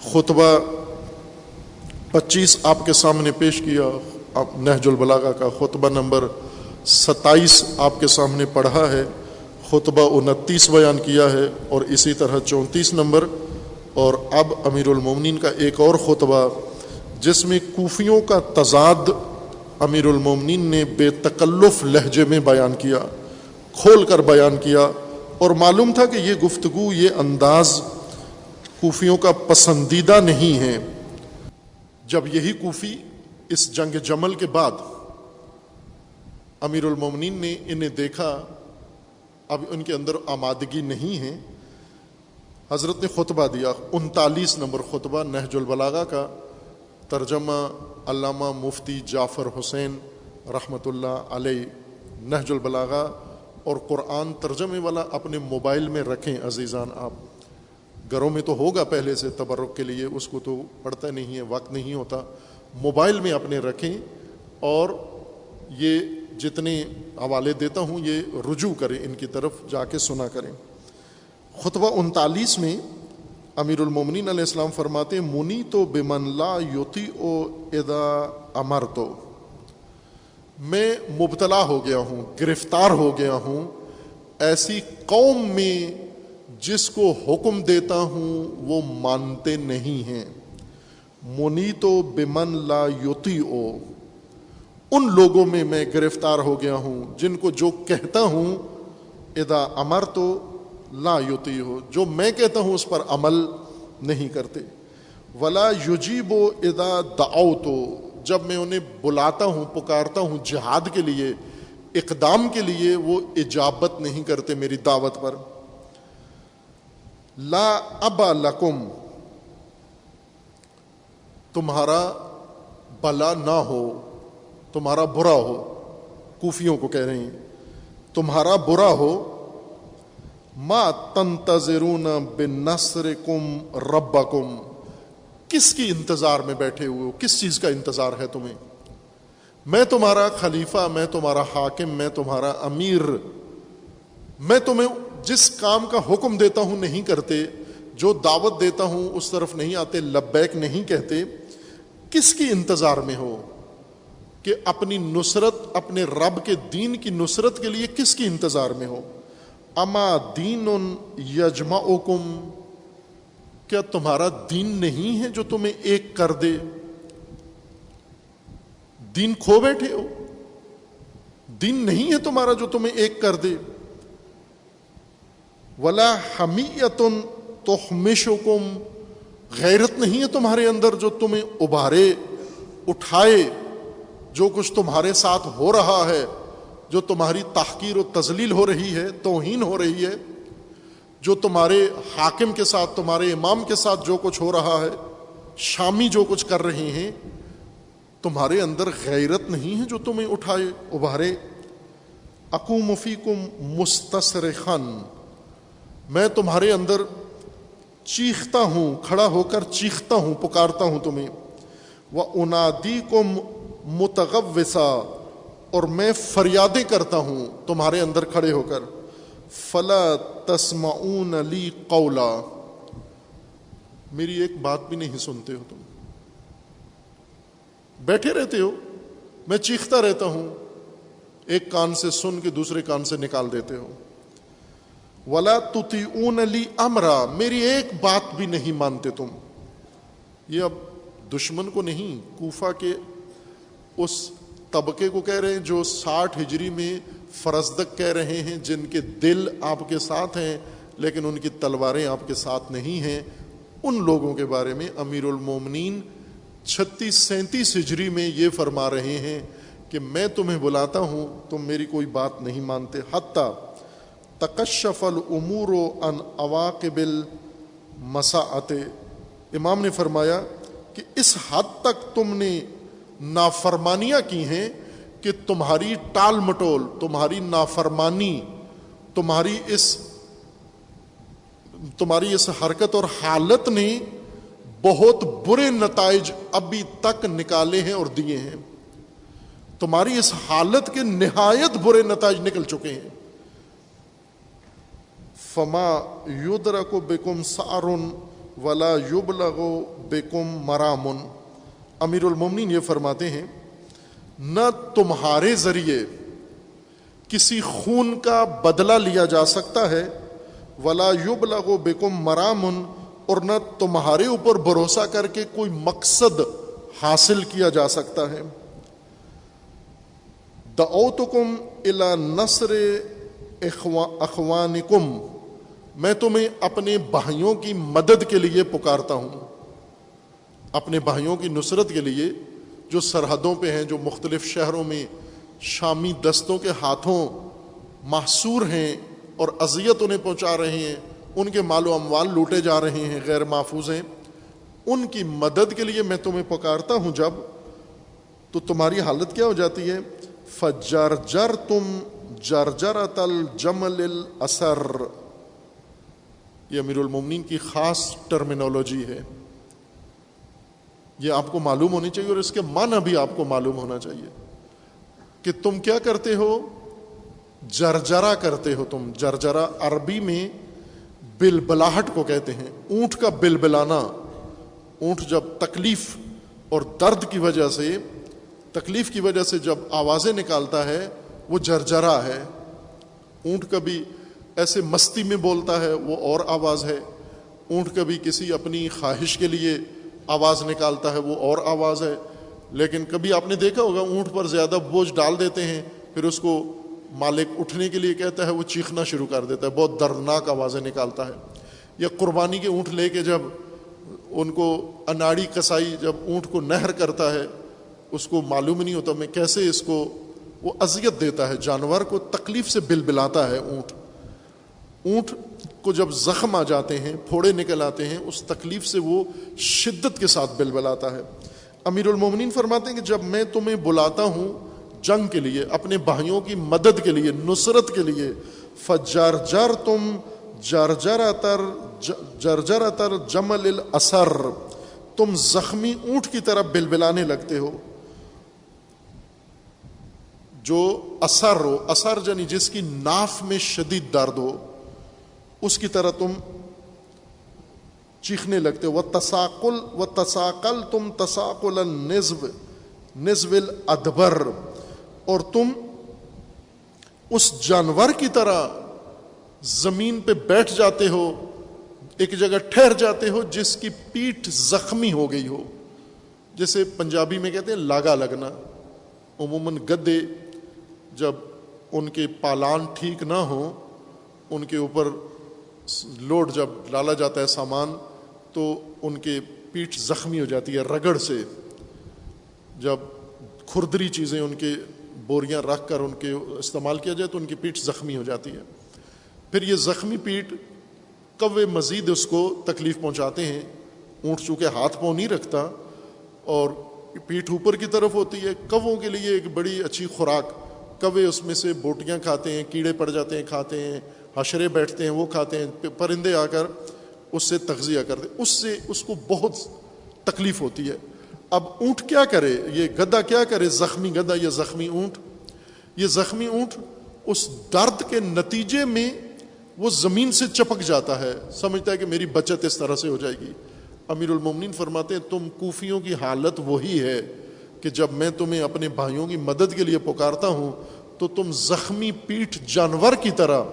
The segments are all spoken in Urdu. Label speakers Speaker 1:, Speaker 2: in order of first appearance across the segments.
Speaker 1: خطبہ 25 آپ کے سامنے پیش کیا، نہج البلاغہ کا خطبہ نمبر 27 آپ کے سامنے پڑھا ہے، خطبہ 29 بیان کیا ہے، اور اسی طرح 34 نمبر، اور اب امیر المومنین کا ایک اور خطبہ جس میں کوفیوں کا تضاد امیر المومنین نے بے تکلف لہجے میں بیان کیا، کھول کر بیان کیا، اور معلوم تھا کہ یہ گفتگو، یہ انداز کوفیوں کا پسندیدہ نہیں ہے۔ جب یہی کوفی اس جنگ جمل کے بعد امیر المومنین نے انہیں دیکھا، اب ان کے اندر آمادگی نہیں ہے، حضرت نے خطبہ دیا، 39 نمبر خطبہ نہج البلاغہ کا، ترجمہ علامہ مفتی جعفر حسین رحمۃ اللہ علیہ۔ نہج البلاغہ اور قرآن ترجمے والا اپنے موبائل میں رکھیں عزیزان، آپ گھروں میں تو ہوگا پہلے سے تبرک کے لیے، اس کو تو پڑھتا نہیں ہے، وقت نہیں ہوتا، موبائل میں اپنے رکھیں، اور یہ جتنے حوالے دیتا ہوں یہ رجوع کریں، ان کی طرف جا کے سنا کریں۔ خطبہ 39 میں امیر المومنین علیہ السلام فرماتے ہیں، منی تو بمن لا یطیع اذا امرتو، میں مبتلا ہو گیا ہوں، گرفتار ہو گیا ہوں ایسی قوم میں جس کو حکم دیتا ہوں وہ مانتے نہیں ہیں۔ منی تو بمن لا یطیع، ان لوگوں میں میں گرفتار ہو گیا ہوں جن کو جو کہتا ہوں اذا امرتو لا یطیع، جو میں کہتا ہوں اس پر عمل نہیں کرتے۔ ولا یجیب اذا دعوت، جب میں انہیں بلاتا ہوں، پکارتا ہوں جہاد کے لیے، اقدام کے لیے، وہ اجابت نہیں کرتے میری دعوت پر۔ لا ابا لکم، تمہارا بلا نہ ہو، تمہارا برا ہو، کوفیوں کو کہہ رہے ہیں تمہارا برا ہو، ما تنتظرون بنصرکم ربکم، کس کی انتظار میں بیٹھے ہوئے ہو، کس چیز کا انتظار ہے تمہیں؟ میں تمہارا خلیفہ، میں تمہارا حاکم، میں تمہارا امیر، میں تمہیں جس کام کا حکم دیتا ہوں نہیں کرتے، جو دعوت دیتا ہوں اس طرف نہیں آتے، لبیک نہیں کہتے، کس کی انتظار میں ہو؟ کہ اپنی نصرت، اپنے رب کے دین کی نصرت کے لیے کس کی انتظار میں ہو؟ اما دین یجمعکم، کیا تمہارا دین نہیں ہے جو تمہیں ایک کر دے؟ دین کھو بیٹھے ہو، دین نہیں ہے تمہارا جو تمہیں ایک کر دے۔ ولا حمیۃ تحمشکم، غیرت نہیں ہے تمہارے اندر جو تمہیں ابھارے، اٹھائے، جو کچھ تمہارے ساتھ ہو رہا ہے، جو تمہاری تحقیر و تذلیل ہو رہی ہے، توہین ہو رہی ہے، جو تمہارے حاکم کے ساتھ، تمہارے امام کے ساتھ جو کچھ ہو رہا ہے، شامی جو کچھ کر رہے ہیں، تمہارے اندر غیرت نہیں ہے جو تمہیں اٹھائے، ابھارے۔ اقوم فیکم مستصرخا، میں تمہارے اندر چیختا ہوں، کھڑا ہو کر چیختا ہوں، پکارتا ہوں تمہیں۔ وانادیکم متغوثا، اور میں فریادیں کرتا ہوں تمہارے اندر کھڑے ہو کر۔ فلا تسمعون لی قولا، میری ایک بات بھی نہیں سنتے ہو، تم بیٹھے رہتے ہو، میں چیختا رہتا ہوں، ایک کان سے سن کے دوسرے کان سے نکال دیتے ہو۔ ولا تطیعون لی امرا، میری ایک بات بھی نہیں مانتے تم۔ یہ اب دشمن کو نہیں، کوفہ کے اس طبقے کو کہہ رہے ہیں جو 60 ہجری میں فرزدق کہہ رہے ہیں، جن کے دل آپ کے ساتھ ہیں لیکن ان کی تلواریں آپ کے ساتھ نہیں ہیں۔ ان لوگوں کے بارے میں امیر المومنین 36-37 ہجری میں یہ فرما رہے ہیں کہ میں تمہیں بلاتا ہوں، تم میری کوئی بات نہیں مانتے۔ حتی تکشف الامور عن عواقب المساءۃ، امام نے فرمایا کہ اس حد تک تم نے نافرمانیاں کی ہیں کہ تمہاری ٹال مٹول، تمہاری نافرمانی، تمہاری اس حرکت اور حالت نے بہت برے نتائج ابھی تک نکالے ہیں اور دیے ہیں۔ تمہاری اس حالت کے نہایت برے نتائج نکل چکے ہیں۔ فما یدرک بکم سعر ولا یبلغ بکم مرام، امیر المومنین یہ فرماتے ہیں نہ تمہارے ذریعے کسی خون کا بدلہ لیا جا سکتا ہے، ولا یبلغ بکم مرام، اور نہ تمہارے اوپر بھروسہ کر کے کوئی مقصد حاصل کیا جا سکتا ہے۔ دعوتکم الی نصر اخوانکم، میں تمہیں اپنے بھائیوں کی مدد کے لیے پکارتا ہوں، اپنے بھائیوں کی نصرت کے لیے جو سرحدوں پہ ہیں، جو مختلف شہروں میں شامی دستوں کے ہاتھوں محصور ہیں اور اذیت انہیں پہنچا رہے ہیں، ان کے مال و اموال لوٹے جا رہے ہیں، غیر محفوظ ہیں، ان کی مدد کے لیے میں تمہیں پکارتا ہوں جب، تو تمہاری حالت کیا ہو جاتی ہے؟ فجرجرتم جرجرۃ الجمل الاسر، یہ امیر المومنین کی خاص ٹرمینالوجی ہے، یہ آپ کو معلوم ہونی چاہیے اور اس کے معنی بھی آپ کو معلوم ہونا چاہیے کہ تم کیا کرتے ہو؟ جرجرہ کرتے ہو تم۔ جرجرہ عربی میں بلبلاہٹ کو کہتے ہیں، اونٹ کا بلبلانا۔ اونٹ جب تکلیف اور درد کی وجہ سے، تکلیف کی وجہ سے جب آوازیں نکالتا ہے وہ جرجرہ ہے۔ اونٹ کبھی ایسے مستی میں بولتا ہے، وہ اور آواز ہے۔ اونٹ کبھی کسی اپنی خواہش کے لیے آواز نکالتا ہے، وہ اور آواز ہے۔ لیکن کبھی آپ نے دیکھا ہوگا اونٹ پر زیادہ بوجھ ڈال دیتے ہیں، پھر اس کو مالک اٹھنے کے لیے کہتا ہے، وہ چیخنا شروع کر دیتا ہے، بہت دردناک آوازیں نکالتا ہے۔ یا قربانی کے اونٹ لے کے جب ان کو اناڑی کسائی جب اونٹ کو نہر کرتا ہے، اس کو معلوم نہیں ہوتا میں کیسے اس کو، وہ اذیت دیتا ہے، جانور کو تکلیف سے بلبلاتا ہے اونٹ۔ اونٹ کو جب زخم آ جاتے ہیں، پھوڑے نکل آتے ہیں، اس تکلیف سے وہ شدت کے ساتھ بلبلاتا ہے۔ امیر المومنین فرماتے ہیں کہ جب میں تمہیں بلاتا ہوں جنگ کے لیے، اپنے بھائیوں کی مدد کے لیے، نصرت کے لیے، فجرجرتم جرجرۃ الجمل الاسر، تم زخمی اونٹ کی طرح بلبلانے لگتے ہو۔ جو اثر ہو، اثر یعنی جس کی ناف میں شدید درد ہو، اس کی طرح تم چیخنے لگتے ہو۔ وتساقل تم تساقل النزو الادبر، اور تم اس جانور کی طرح زمین پہ بیٹھ جاتے ہو، ایک جگہ ٹھہر جاتے ہو جس کی پیٹھ زخمی ہو گئی ہو، جیسے پنجابی میں کہتے ہیں لاگا لگنا۔ عموماً گدے جب ان کے پالان ٹھیک نہ ہوں، ان کے اوپر لوڈ جب ڈالا جاتا ہے سامان، تو ان کے پیٹھ زخمی ہو جاتی ہے رگڑ سے۔ جب کھردری چیزیں ان کے بوریاں رکھ کر ان کے استعمال کیا جائے تو ان کی پیٹھ زخمی ہو جاتی ہے۔ پھر یہ زخمی پیٹھ کوے مزید اس کو تکلیف پہنچاتے ہیں۔ اونٹ چونکہ ہاتھ پاؤں نہیں رکھتا اور پیٹھ اوپر کی طرف ہوتی ہے، کووں کے لیے ایک بڑی اچھی خوراک۔ کوے اس میں سے بوٹیاں کھاتے ہیں، کیڑے پڑ جاتے ہیں کھاتے ہیں، حشرے بیٹھتے ہیں وہ کھاتے ہیں، پرندے آ کر اس سے تغذیہ کرتے، اس سے اس کو بہت تکلیف ہوتی ہے۔ اب اونٹ کیا کرے، یہ گدھا کیا کرے، زخمی گدھا یا زخمی اونٹ، یہ زخمی اونٹ اس درد کے نتیجے میں وہ زمین سے چپک جاتا ہے، سمجھتا ہے کہ میری بچت اس طرح سے ہو جائے گی۔ امیر المومنین فرماتے ہیں تم کوفیوں کی حالت وہی ہے کہ جب میں تمہیں اپنے بھائیوں کی مدد کے لیے پکارتا ہوں تو تم زخمی پیٹھ جانور کی طرح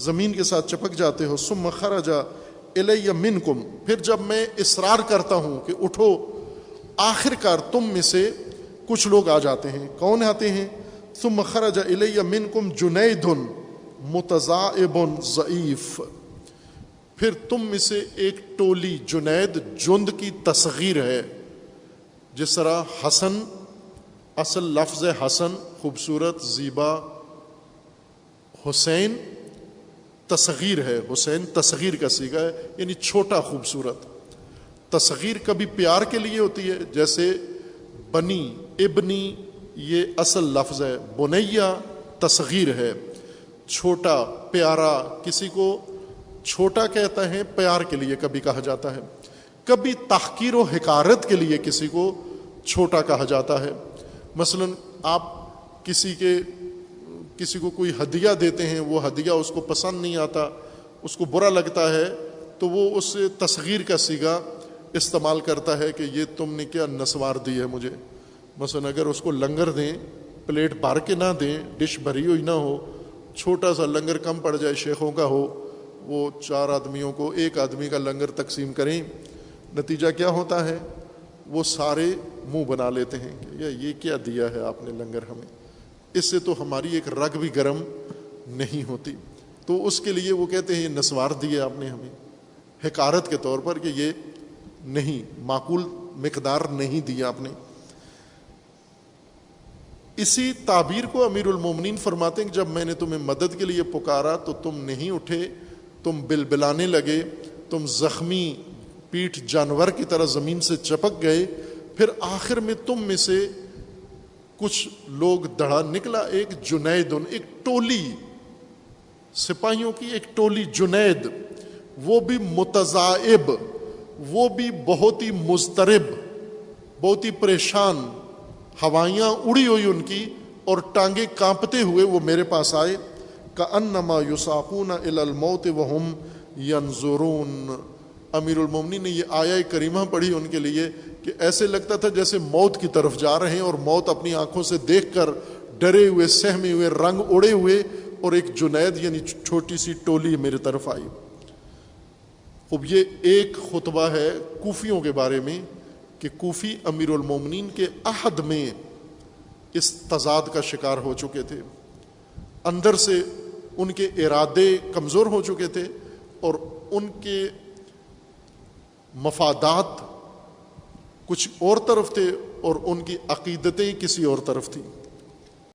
Speaker 1: زمین کے ساتھ چپک جاتے ہو۔ ثم خرج الی منکم، پھر جب میں اصرار کرتا ہوں کہ اٹھو، آخر کار تم میں سے کچھ لوگ آ جاتے ہیں۔ کون آتے ہیں؟ ثم خرج الی منکم جنید متضائب ضعیف، پھر تم میں سے ایک ٹولی، جنید جند کی تصغیر ہے، جس طرح حسن، اصل لفظ حسن خوبصورت زیبا، حسین تصغیر ہے، حسین تصغیر کا صیغہ ہے، یعنی چھوٹا خوبصورت۔ تصغیر کبھی پیار کے لیے ہوتی ہے، جیسے بنی، ابنی یہ اصل لفظ ہے، بنیا تصغیر ہے، چھوٹا پیارا، کسی کو چھوٹا کہتا ہے پیار کے لیے کبھی کہا جاتا ہے، کبھی تحقیر و حقارت کے لیے کسی کو چھوٹا کہا جاتا ہے۔ مثلا آپ کسی کو کوئی ہدیہ دیتے ہیں، وہ ہدیہ اس کو پسند نہیں آتا، اس کو برا لگتا ہے، تو وہ اس تصغیر کا صیغہ استعمال کرتا ہے کہ یہ تم نے کیا نسوار دی ہے مجھے. مثلا اگر اس کو لنگر دیں، پلیٹ بھر کے نہ دیں، ڈش بھری ہوئی نہ ہو، چھوٹا سا لنگر کم پڑ جائے، شیخوں کا ہو، وہ 4 آدمیوں کو 1 آدمی کا لنگر تقسیم کریں، نتیجہ کیا ہوتا ہے؟ وہ سارے منہ بنا لیتے ہیں کہ یہ کیا دیا ہے آپ نے لنگر ہمیں، اس سے تو ہماری ایک رگ بھی گرم نہیں ہوتی. تو اس کے لیے وہ کہتے ہیں یہ نسوار دیے آپ نے ہمیں، حقارت کے طور پر کہ یہ نہیں، معقول مقدار نہیں دیا آپ نے. اسی تعبیر کو امیر المومنین فرماتے ہیں کہ جب میں نے تمہیں مدد کے لیے پکارا تو تم نہیں اٹھے، تم بلبلانے لگے، تم زخمی پیٹھ جانور کی طرح زمین سے چپک گئے. پھر آخر میں تم میں سے کچھ لوگ دڑا نکلا، ایک جنید، ایک ٹولی، سپاہیوں کی ایک ٹولی جنید، وہ بھی متضائب، وہ بھی بہت ہی مضطرب، بہت ہی پریشان، ہوائیاں اڑی ہوئی ان کی اور ٹانگیں کانپتے ہوئے وہ میرے پاس آئے. کأنما یساقون الی الموت وہم ینظرون. امیر المومنین نے یہ آیہ کریمہ پڑھی ان کے لیے کہ ایسے لگتا تھا جیسے موت کی طرف جا رہے ہیں، اور موت اپنی آنکھوں سے دیکھ کر ڈرے ہوئے، سہمے ہوئے، رنگ اڑے ہوئے، اور ایک جنید یعنی چھوٹی سی ٹولی میری طرف آئی. اب یہ ایک خطبہ ہے کوفیوں کے بارے میں کہ کوفی امیر المومنین کے عہد میں اس تضاد کا شکار ہو چکے تھے، اندر سے ان کے ارادے کمزور ہو چکے تھے اور ان کے مفادات کچھ اور طرف تھے اور ان کی عقیدتیں کسی اور طرف تھیں.